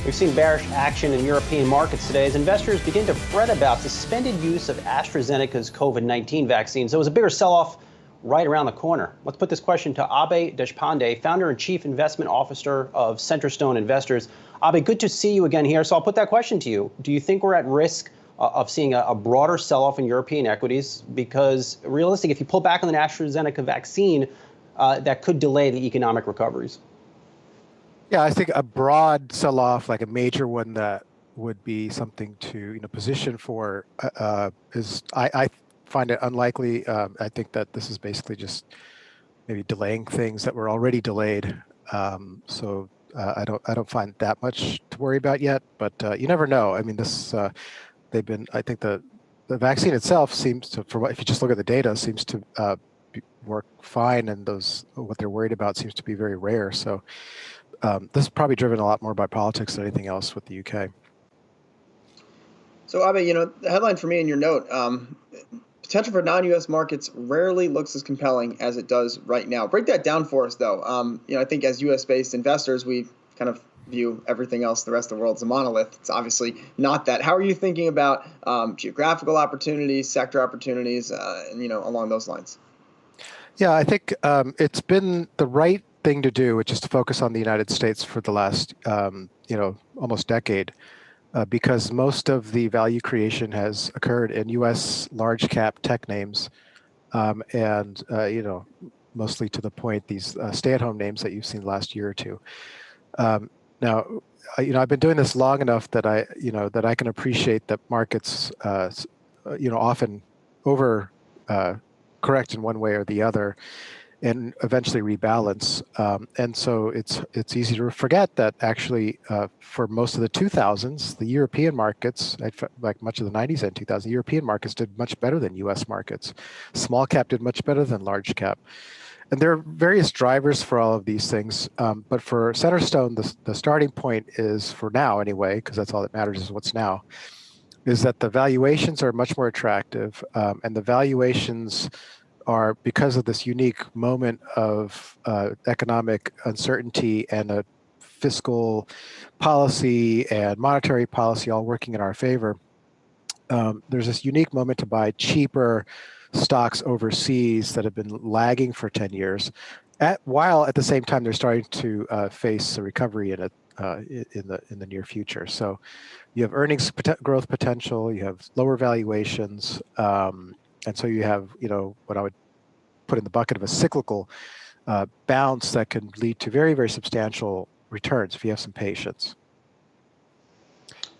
We've seen bearish action in European markets today as investors begin to fret about suspended use of AstraZeneca's COVID-19 vaccine. So it was a bigger sell-off right around the corner. Let's put this question to Abhay Deshpande, founder and chief investment officer of Centerstone Investors. Abhay, good to see you again here. So I'll put that question to you. Do you think we're at risk of seeing a broader sell-off in European equities? Because realistically, if you pull back on the AstraZeneca vaccine, that could delay the economic recoveries. Yeah, I think a broad sell-off, like a major one that would be something to position for, is I find it unlikely. I think that this is basically just maybe delaying things that were already delayed. So I don't find that much to worry about yet. But you never know. I mean, this I think the vaccine itself seems to, if you just look at the data, seems to work fine, and what they're worried about seems to be very rare. So. This is probably driven a lot more by politics than anything else with the UK. So, Abhay, the headline for me in your note, potential for non-U.S. markets rarely looks as compelling as it does right now. Break that down for us, though. I think as U.S.-based investors, we kind of view everything else, the rest of the world, as a monolith. It's obviously not that. How are you thinking about geographical opportunities, sector opportunities, and along those lines? Yeah, I think it's been the right thing to do, which is to focus on the United States for the last, almost decade, because most of the value creation has occurred in U.S. large cap tech names, and mostly to the point, these stay-at-home names that you've seen the last year or two. Now, I've been doing this long enough that I can appreciate that markets, often over correct in one way or the other, and eventually rebalance. And so it's easy to forget that actually for most of the 2000s, the European markets, like much of the 90s and 2000s, European markets did much better than US markets. Small cap did much better than large cap. And there are various drivers for all of these things. But for Centerstone, the starting point is, for now anyway, because that's all that matters is what's now, is that the valuations are much more attractive. And the valuations are, because of this unique moment of economic uncertainty and a fiscal policy and monetary policy all working in our favor, there's this unique moment to buy cheaper stocks overseas that have been lagging for 10 years, while at the same time they're starting to face a recovery in the near future. So you have earnings growth potential, you have lower valuations, and so you have, what I would put in the bucket of a cyclical bounce that can lead to very, very substantial returns if you have some patience.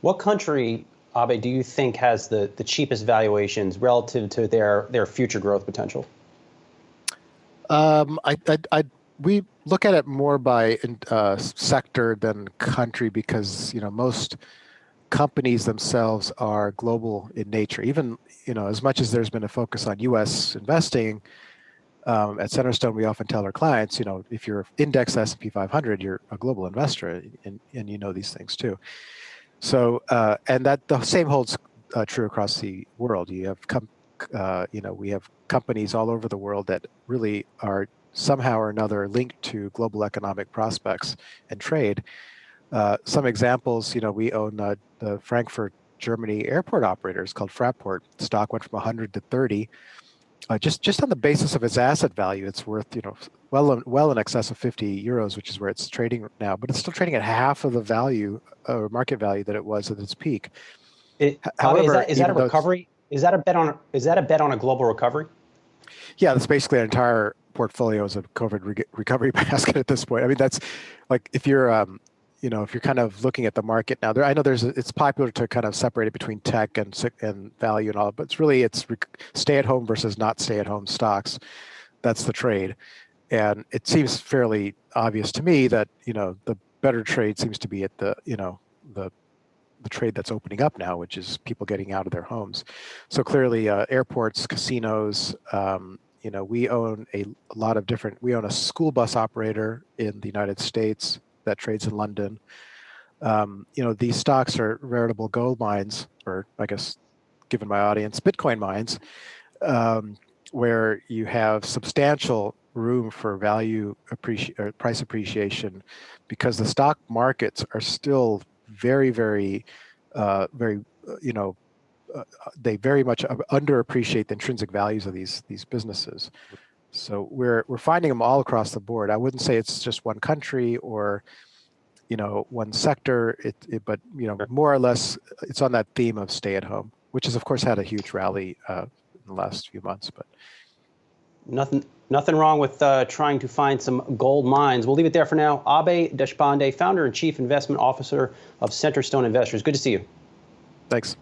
What country, Abhay, do you think has the cheapest valuations relative to their future growth potential? We look at it more by sector than country, because most companies themselves are global in nature. Even as much as there's been a focus on U.S. investing, at Centerstone, we often tell our clients, if you're indexed S&P 500, you're a global investor, and you know these things too. So, and that the same holds true across the world. You have, we have companies all over the world that really are somehow or another linked to global economic prospects and trade. Some examples, we own the Frankfurt, Germany airport operators called Fraport. The stock went from 100 to 30. Just on the basis of its asset value, it's worth well in excess of 50 euros, which is where it's trading now. But it's still trading at half of the value or market value that it was at its peak. However, is that a recovery? Is that a bet on a global recovery? Yeah, that's basically an entire portfolio as a COVID recovery basket at this point. I mean, that's like if you're if you're kind of looking at the market now, I know it's popular to kind of separate it between tech and value and all, but it's stay-at-home versus not stay-at-home stocks. That's the trade, and it seems fairly obvious to me that the better trade seems to be at the trade that's opening up now, which is people getting out of their homes. So clearly, airports, casinos. We own a lot of different. We own a school bus operator in the United States that trades in London. These stocks are veritable gold mines, or I guess, given my audience, Bitcoin mines, where you have substantial room for value price appreciation, because the stock markets are still very, very, they very much underappreciate the intrinsic values of these businesses. So we're finding them all across the board. I wouldn't say it's just one country or one sector, but more or less it's on that theme of stay at home, which has of course had a huge rally in the last few months. But nothing wrong with trying to find some gold mines. We'll leave it there for now. Abhay Deshpande, founder and chief investment officer of Centerstone Investors. Good to see you. Thanks.